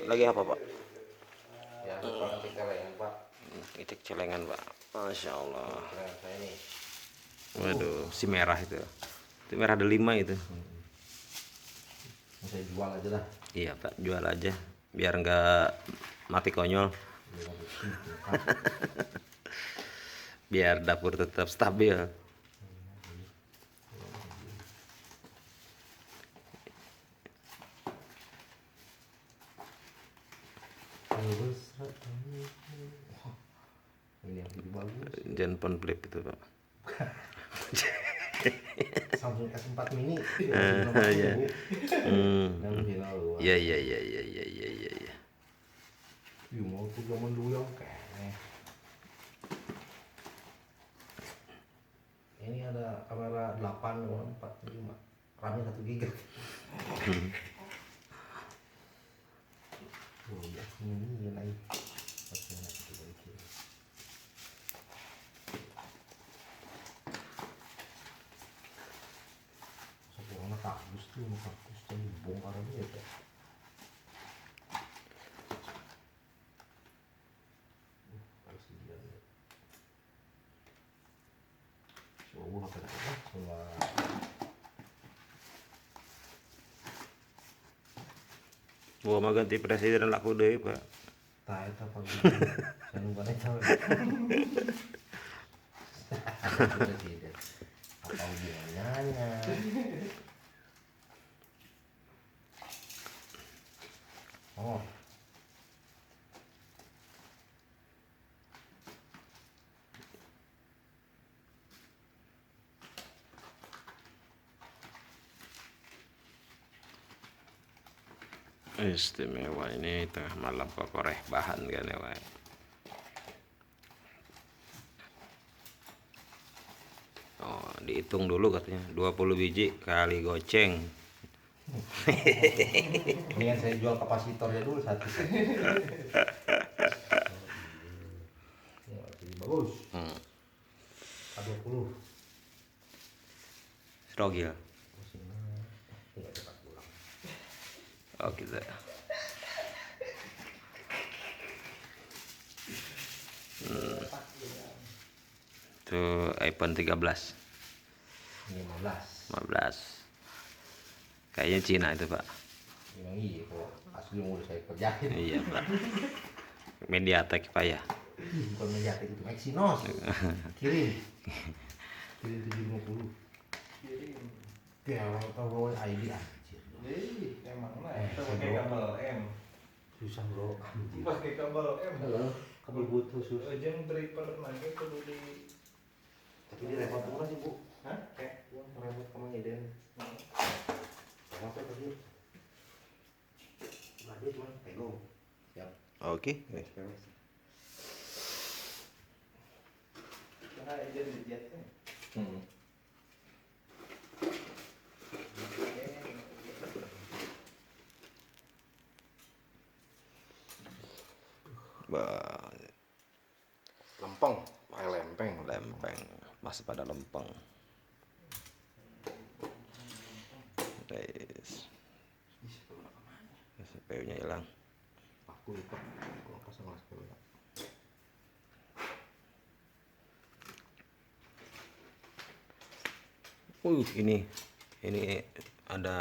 Lagi apa, Pak? Ya, itik celengan, Pak. Itik celengan, Pak. Masya Allah. Celengan saya nih. Waduh, si merah itu. Itu merah delima itu. Saya jual aja lah. Iya, Pak, jual aja. Biar nggak mati konyol. Biar dapur tetap stabil. Ini yang lebih bagus. Handphone flip itu, Pak. Samsung S4 mini. Iya. Ya. Iya, iya, iya, iya, iya, iya, iya. Yuk mau tuh zaman dulu yang kayaknya. Ini ada kamera 8, 4, 5. RAM-nya 1 GB. Oh ya, ini lagi. Sebenarnya kardus tuh bongkar aja ya. Gua mah ganti presiden laku deh, Pak. Tak itu apa gitu. Saya lupa nih tahu. Presiden. Apa hubungannya? Oh. Istimewa ini tengah malam kok koreh bahan kan ya, Pak. Oh, dihitung dulu katanya 20 biji kali goceng. Mendingan saya jual kapasitornya dulu satu. Bagus. 20. Strogil. Oh gitu. Itu iPhone 13. 15. Kayaknya Cina itu, Pak. Memang iya kok asli yang udah saya kerjain. Iya, Pak. Mediatek, Pak ya. Bukan Mediatek itu Exynos. Kirim 750. Kirim. Ya orang tahu bawa ID anjir. Emang lah, kita pakai kabel M. Susah bro. Pakai kabel M. Kabel butuh susah. Jangan driver lagi perlu di. Tapi ini repot murah sih bu. Hah? Kayak Repot kamu ngiden. Repot tadi. Dia cuma pegang. Siap. Oke. karena izin dijetnya. Lempeng, pakai lempeng. Lempeng, masih pada lempeng. Guys, CPU-nya hilang. Aku lupa, aku pasang lagi dulu. Ini ada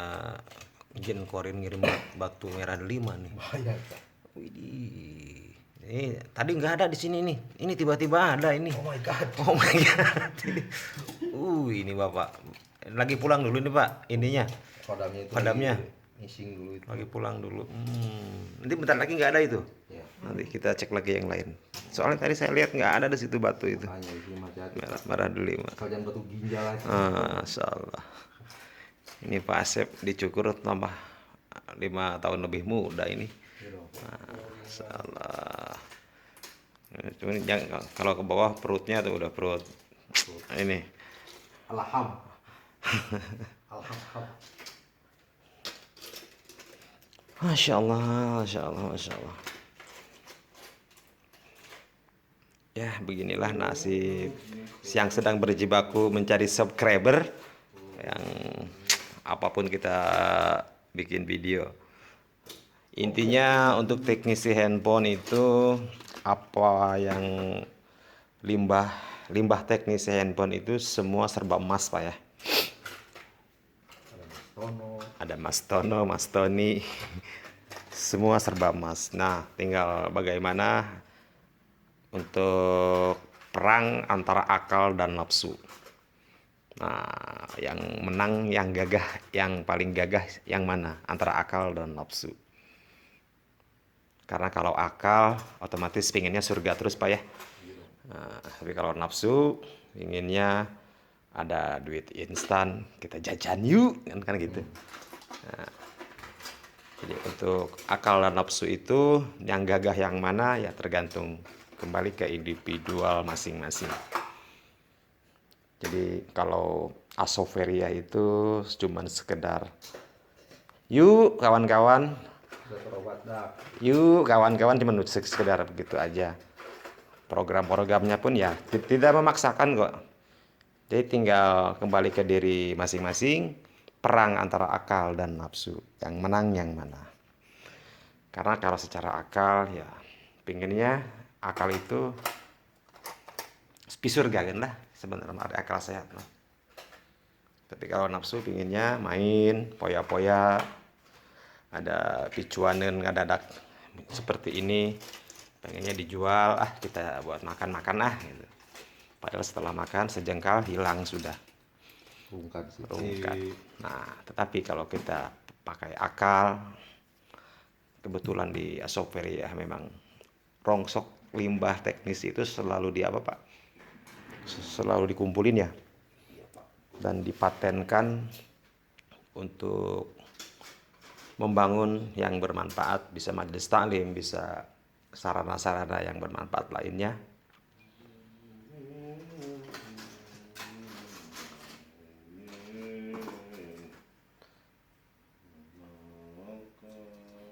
Jin Korin ngirim batu merah 5 nih. Bahaya kan? Widih. Ini tadi nggak ada di sini nih. Ini tiba-tiba ada ini. Oh my god. Oh my god. Ini Bapak. Lagi pulang dulu nih, Pak. Ininya. Padamnya. Missing dulu itu. Lagi pulang dulu. Nanti bentar lagi nggak ada itu. Ya. Nanti kita cek lagi yang lain. Soalnya tadi saya lihat nggak ada di situ batu itu. Hanya itu Merah delima. Kalian batu ginjal aja. Masya Allah. Ini Pak Asep dicukur tambah 5 tahun lebih muda ini. Masya Allah. Cuman jangan, kalau ke bawah perutnya tuh udah perut ini. Alham. Alham. Masya Allah, Masya Allah, Masya Allah. Ya beginilah nasib yang sedang berjibaku mencari subscriber yang apapun kita bikin video. Intinya untuk teknisi handphone itu apa yang limbah teknisi handphone itu semua serba emas Pak ya. Tono. Ada Mas Tono, Mas Tony, semua serba emas. Nah, tinggal bagaimana untuk perang antara akal dan nafsu. Nah, yang menang, yang gagah, yang paling gagah yang mana? Antara akal dan nafsu. Karena kalau akal, otomatis pinginnya surga terus Pak ya. Nah, tapi kalau nafsu, pinginnya ada duit instan, kita jajan yuk, kan gitu. Nah, jadi untuk akal dan nafsu itu, yang gagah yang mana ya tergantung kembali ke individual masing-masing. Jadi kalau asoveria itu cuman sekedar yuk kawan-kawan, yuk kawan-kawan, cuma sekedar begitu aja. Program-programnya pun ya tidak memaksakan kok. Jadi tinggal kembali ke diri masing-masing, perang antara akal dan nafsu. Yang menang yang mana? Karena kalau secara akal ya pinginnya akal itu di surga kan lah, sebenarnya ada akal sehat lah. Tapi kalau nafsu pinginnya main, poya-poya, ada picuanen ngadadak seperti ini, pengennya dijual, kita buat makan-makan gitu. Padahal setelah makan sejengkal hilang sudah. Rungkat sih. Rungkat. Nah, tetapi kalau kita pakai akal, kebetulan di Asoveria ya memang rongsok limbah teknis itu selalu di apa Pak? Selalu dikumpulin ya. Dan dipatenkan untuk membangun yang bermanfaat, bisa majelis taklim, bisa sarana-sarana yang bermanfaat lainnya.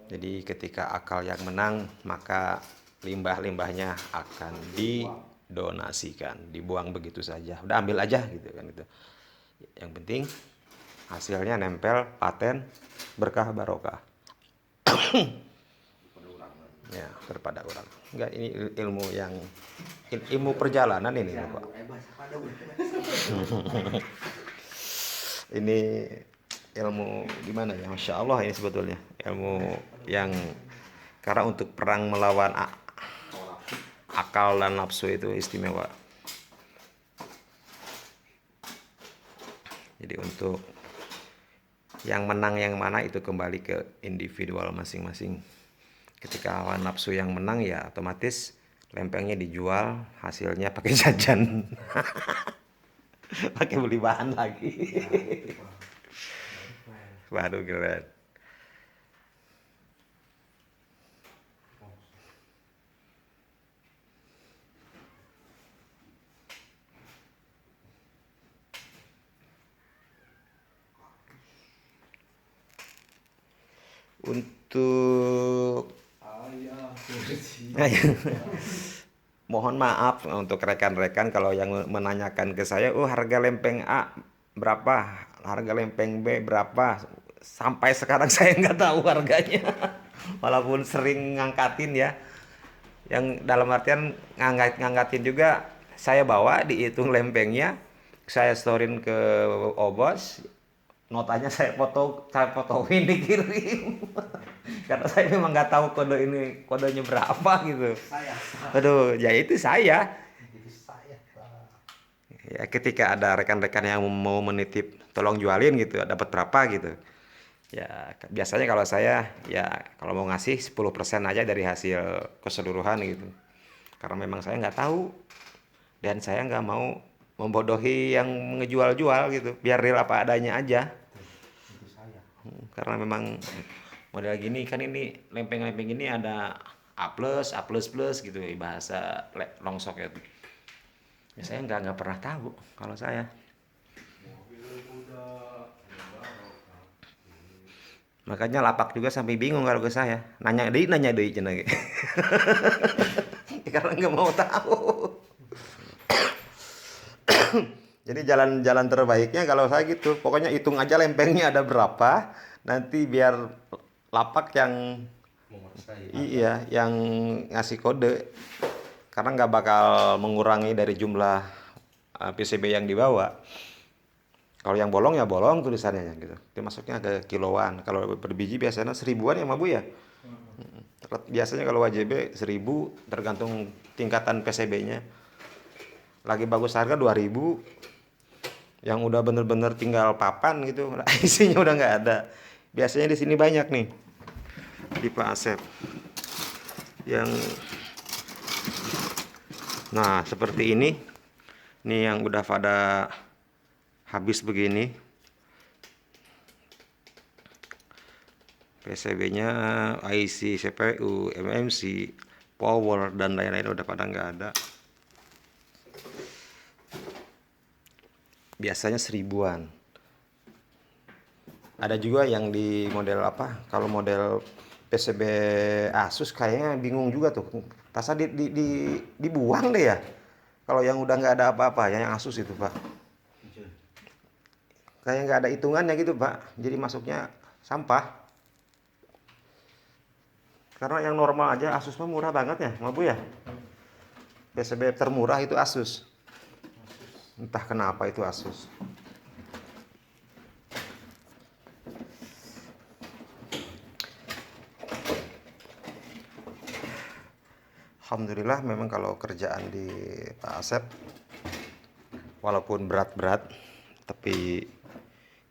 Jadi ketika akal yang menang, maka limbah-limbahnya akan didonasikan, dibuang begitu saja. Udah ambil aja gitu kan itu. Yang penting hasilnya nempel, paten, berkah barokah. Ya, daripada orang. Enggak, ini ilmu yang ilmu perjalanan ini Pak. Ini ilmu gimana ya, Masya Allah ini sebetulnya ilmu yang karena untuk perang melawan akal dan nafsu itu istimewa. Jadi untuk yang menang yang mana itu kembali ke individual masing-masing. Ketika hawa nafsu yang menang ya otomatis lempengnya dijual, hasilnya pakai jajan. Pakai beli bahan lagi. Baru keren. Untuk mohon maaf untuk rekan-rekan kalau yang menanyakan ke saya, harga lempeng A berapa, harga lempeng B berapa, sampai sekarang saya nggak tahu harganya. Walaupun sering ngangkatin ya, yang dalam artian ngangkatin juga, saya bawa dihitung lempengnya, saya storyin ke Obos, notanya saya fotoin dikirim. Karena saya memang nggak tahu kodenya berapa gitu. Aduh, ya itu saya. Ya ketika ada rekan-rekan yang mau menitip tolong jualin gitu, dapat berapa gitu. Ya biasanya kalau saya ya kalau mau ngasih 10% aja dari hasil keseluruhan gitu. Karena memang saya nggak tahu dan saya nggak mau membodohi yang ngejual-jual gitu. Biar real apa adanya aja. Karena memang model gini kan, ini lempeng-lempeng ini ada A+, A++ gitu bahasa longsok itu. Ya saya nggak pernah tahu kalau saya. Makanya lapak juga sampai bingung kalau ke saya. Nanya deui cenah ge. Karena nggak mau tahu. Jadi jalan-jalan terbaiknya kalau saya gitu, pokoknya hitung aja lempengnya ada berapa, nanti biar lapak yang Menguasai. iya yang ngasih kode, karena nggak bakal mengurangi dari jumlah PCB yang dibawa. Kalau yang bolong ya bolong tulisannya gitu. Dia masuknya ke kiloan. Kalau per biji biasanya 1000-an ya Ma Bu ya. Biasanya kalau WJB 1000 tergantung tingkatan PCB-nya. Lagi bagus harga 2000. Yang udah bener-bener tinggal papan gitu, isinya udah nggak ada. Biasanya di sini banyak nih di Pak Asep. Yang nah seperti ini. Nih yang udah pada habis begini. PCB-nya, IC, CPU, MMC, power dan lain-lain udah pada nggak ada. Biasanya 1000-an. Ada juga yang di model apa? Kalau model PCB Asus kayaknya bingung juga tuh. Rasa dibuang deh ya. Kalau yang udah nggak ada apa-apa, yang Asus itu Pak. Kayak nggak ada hitungannya gitu Pak. Jadi masuknya sampah. Karena yang normal aja Asus mah murah banget ya, Ma Bu ya. PCB termurah itu Asus. Entah kenapa itu Asus. Alhamdulillah memang kalau kerjaan di Pak Asep walaupun berat-berat tapi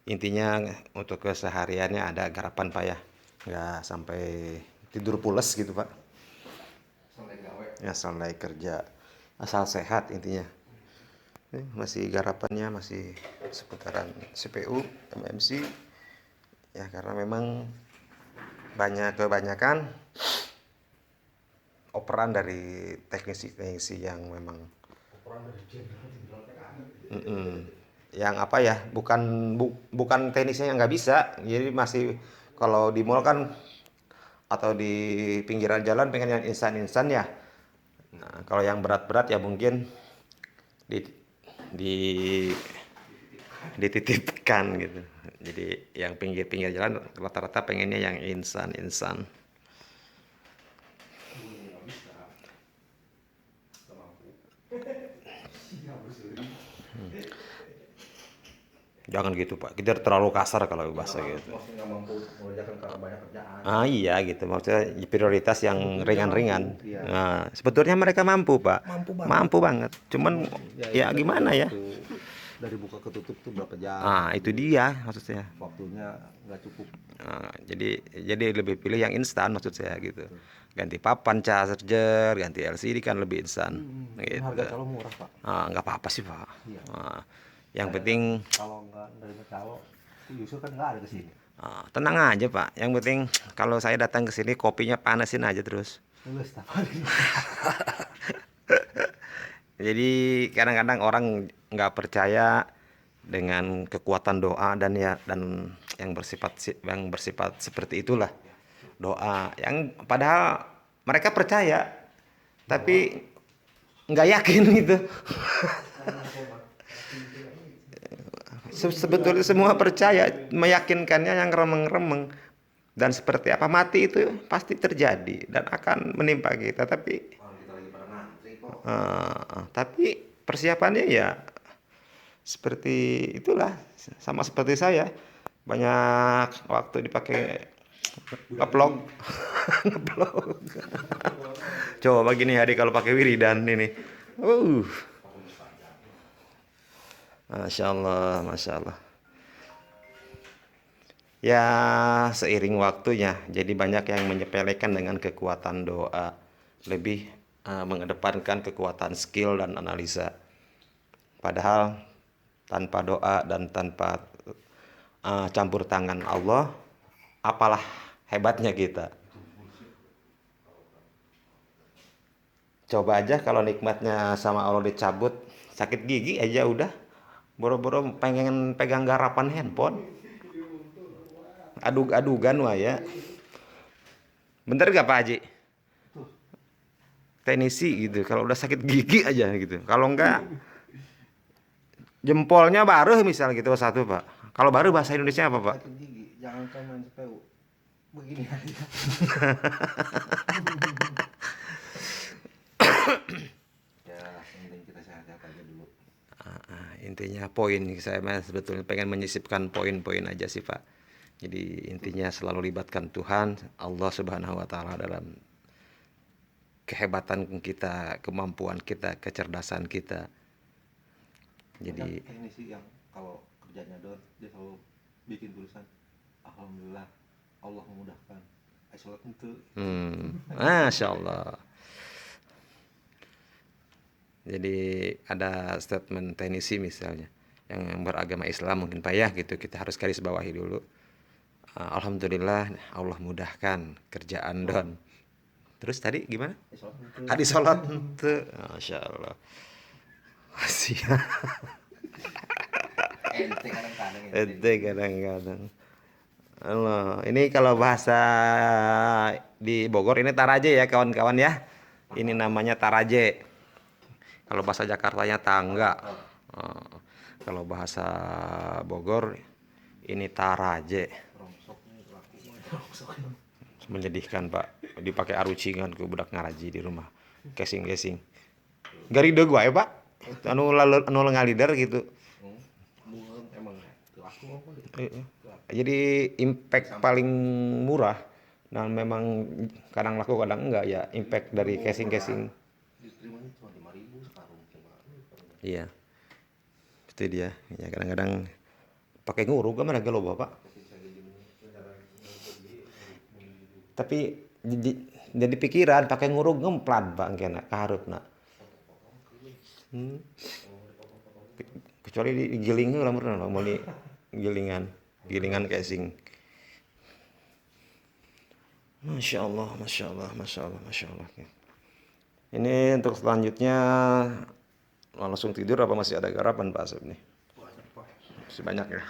intinya untuk kesehariannya ada garapan Pak ya. Nggak sampai tidur pules gitu Pak. Sampai gawe. Ya selesai kerja asal sehat intinya. Masih garapannya masih seputaran CPU, MMC ya karena memang kebanyakan operan dari teknisi-teknisi yang memang Ukuran dari jenderal yang apa ya bukan tenisnya yang nggak bisa, jadi masih kalau di mall kan atau di pinggiran jalan pengen yang instan-instan ya. Nah, kalau yang berat-berat ya mungkin di di dititipkan gitu. Jadi yang pinggir-pinggir jalan rata-rata pengennya yang instan-instan. Jangan gitu Pak, kita terlalu kasar kalau bahasa gitu. Maksudnya nggak mampu mengerjakan karena banyak kerjaan. Iya gitu, maksudnya prioritas yang ringan-ringan. Iya. Nah, sebetulnya mereka mampu Pak, Mampu banget. mampu banget. Cuman ya itu gimana ya? waktu dari buka ke tutup tuh berapa jam? Ah itu dia maksudnya. Waktunya nggak cukup. Nah, jadi lebih pilih yang instan maksud saya gitu. Ganti papan charger, ganti LCD kan lebih instan. Gitu. Harga calo murah Pak. Nggak apa-apa sih Pak. Iya. Yang penting Kalau nggak dari calo, Yusuf kan nggak ada ke sini. tenang aja Pak. Yang penting kalau saya datang ke sini kopinya panasin aja terus. Terus setiap hari. Jadi kadang-kadang orang nggak percaya dengan kekuatan doa dan yang bersifat seperti itulah doa yang padahal mereka percaya tapi nggak yakin gitu. Sebetulnya semua percaya, meyakinkannya yang remeng-remeng. Dan seperti apa mati itu pasti terjadi dan akan menimpa kita. Tapi persiapannya ya seperti itulah, sama seperti saya. Banyak waktu dipakai ngeblog. Ngeblog. Coba gini hari kalau pakai wiridan ini. Masya Allah, Masya Allah. Ya seiring waktunya, jadi banyak yang menyepelekan dengan kekuatan doa, lebih mengedepankan kekuatan skill dan analisa. Padahal tanpa doa dan tanpa campur tangan Allah, apalah hebatnya kita. Coba aja kalau nikmatnya sama Allah dicabut, sakit gigi aja udah. Boro-boro pengen pegang garapan handphone. Adug-adugan wah ya. Bener gak Pak Haji? Teknisi gitu. Kalau udah sakit gigi aja gitu. Kalau enggak Jempolnya baru misal gitu satu Pak. Kalau baru bahasa Indonesia apa Pak? Sakit gigi, jangan kau main CPU. Begini aja. Ya, yang penting kita sehat-sehat aja dulu. Intinya poin saya mah sebetulnya pengen menyisipkan poin-poin aja sih Pak. Jadi intinya selalu libatkan Tuhan, Allah Subhanahu wa taala dalam kehebatan kita, kemampuan kita, kecerdasan kita. Jadi Banyak ini sih yang kalau kerjanya down dia selalu bikin tulisan alhamdulillah Allah memudahkan. Sholat itu. Masya Allah. Jadi ada statement teknisi misalnya yang beragama Islam mungkin Pak ya gitu kita harus garis bawahi dulu. Alhamdulillah Allah mudahkan kerjaan don. Terus tadi gimana? Sholat itu. Adi sholat itu, masya Allah. Siap. Ente kadang-kadang Ente kadang-kadang. Allah, ini kalau bahasa di Bogor ini taraje ya kawan-kawan ya. Ini namanya taraje. Kalau bahasa Jakartanya tangga. Kalau bahasa Bogor ini taraje. rongsok nih laku rongsok. Menyedihkan Pak. Dipakai arucingan ke budak ngaraji di rumah. Casing-casing. Garido gua ya Pak. Anu ngalider gitu. Mungkin emang tuh aku ngomong deh. Jadi impact paling murah dan memang kadang laku kadang enggak ya impact dari casing-casing. Diterimanya cuma 5.000 sekarang cuma. Iya. Itu dia. Ya kadang-kadang pakai nguruk kan mana gelo Bapak. Tapi jadi pikiran pakai nguruk ngemplan Pak kena kaharupna. Kecuali digiling lamun mau di gilingan casing. Masya Allah, masya Allah, masya Allah, masya Allah. Ini untuk selanjutnya langsung tidur apa masih ada garapan Pak Asep nih? Masih banyak ya.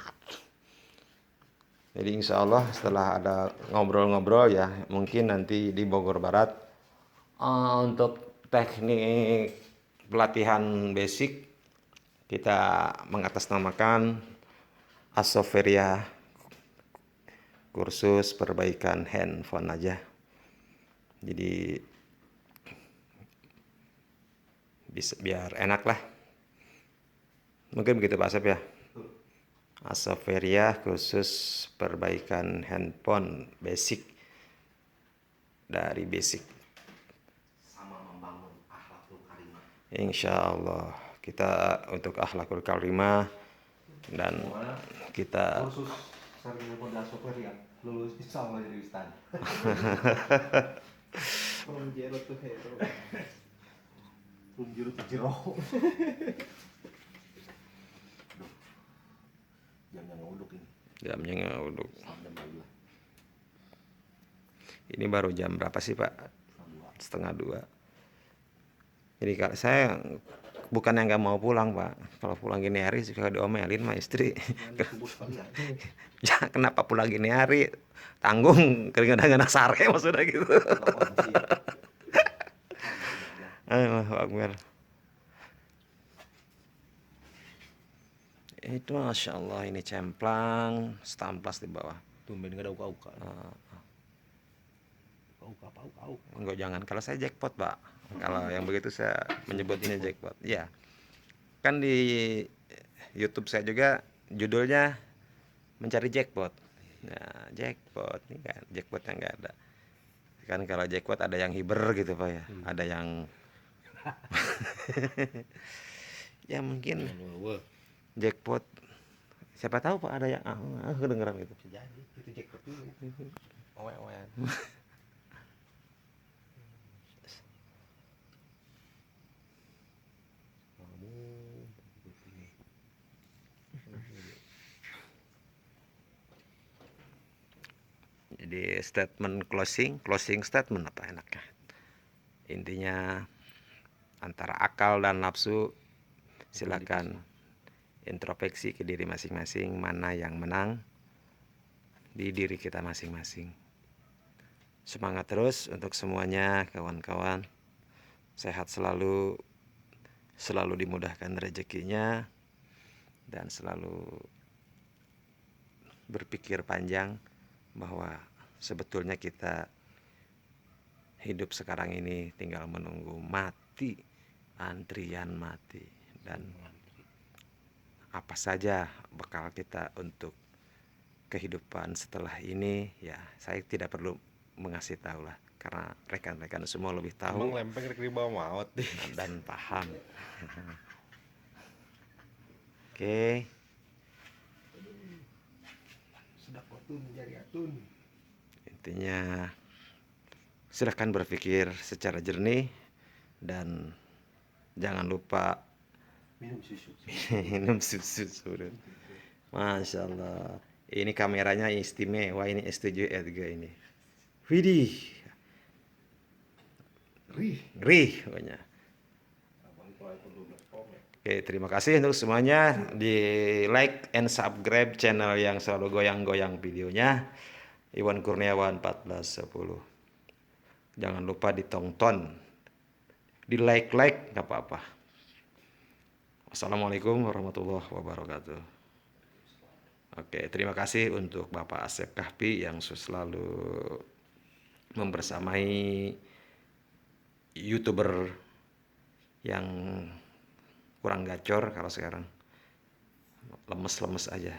Jadi insya Allah setelah ada ngobrol-ngobrol ya mungkin nanti di Bogor Barat untuk teknik pelatihan basic kita mengatasnamakan Asoferia kursus perbaikan handphone aja. Jadi biar enak lah. Mungkin begitu Pak Asep ya. Asoferia khusus perbaikan handphone basic dari basic. Sama membangun akhlakul karimah. Insya Allah kita untuk akhlakul karimah dan kita Khusus sarjana pada software yang lulus insya Allah jadi ustad. From zero to hero. From zero to zero. Jamnya ngeuduk ini. jamnya ngeuduk. Jam 12. Ini baru jam berapa sih Pak? Setengah 1:30. Jadi kalau saya bukan yang nggak mau pulang Pak. Kalau pulang gini hari suka diomelin sama istri. subuh sekalian. Ya kenapa pulang gini hari? Tanggung keringat-keringat sare maksudnya gitu. Lawan sih. Allahu Akbar. Itu Masya Allah ini cemplang stamplas di bawah. Tumben gak ada uka-uka. Uka-uka. Enggak jangan kalau saya jackpot Pak. Kalau yang begitu saya menyebut ini jackpot. Iya. Kan di YouTube saya juga judulnya mencari jackpot. Nah, jackpot ini kan jackpotnya nggak ada. Kan kalau jackpot ada yang hiber gitu Pak ya. Ada yang ya mungkin jackpot siapa tahu Pak ada yang kedengeran gitu. Jadi itu jackpot dulu. Owe-owean. Jadi statement closing statement apa enaknya? Intinya antara akal dan nafsu silakan introspeksi ke diri masing-masing mana yang menang di diri kita masing-masing. Semangat terus untuk semuanya kawan-kawan. Sehat selalu, selalu dimudahkan rezekinya dan selalu berpikir panjang bahwa sebetulnya kita hidup sekarang ini tinggal menunggu mati, antrian mati, dan apa saja bekal kita untuk kehidupan setelah ini ya saya tidak perlu mengasih tahu lah karena rekan-rekan semua lebih tahu Emang lempeng rek di bawah maut deh. dan paham. Oke, Sedekatun jariyatun. intinya silahkan berpikir secara jernih dan jangan lupa Minum susu. minum susu. Masya Allah, ini kameranya istimewa, ini S7 Edga ini. Widih, Rih pokoknya. Oke, terima kasih untuk semuanya. Di like and subscribe channel yang selalu goyang-goyang videonya. Iwan Kurniawan 1410. Jangan lupa ditonton. Di like nggak apa-apa. Wassalamualaikum warahmatullahi wabarakatuh. Oke, terima kasih untuk Bapak Asep Kahfi yang selalu membersamai YouTuber yang kurang gacor kalau sekarang lemes-lemes aja.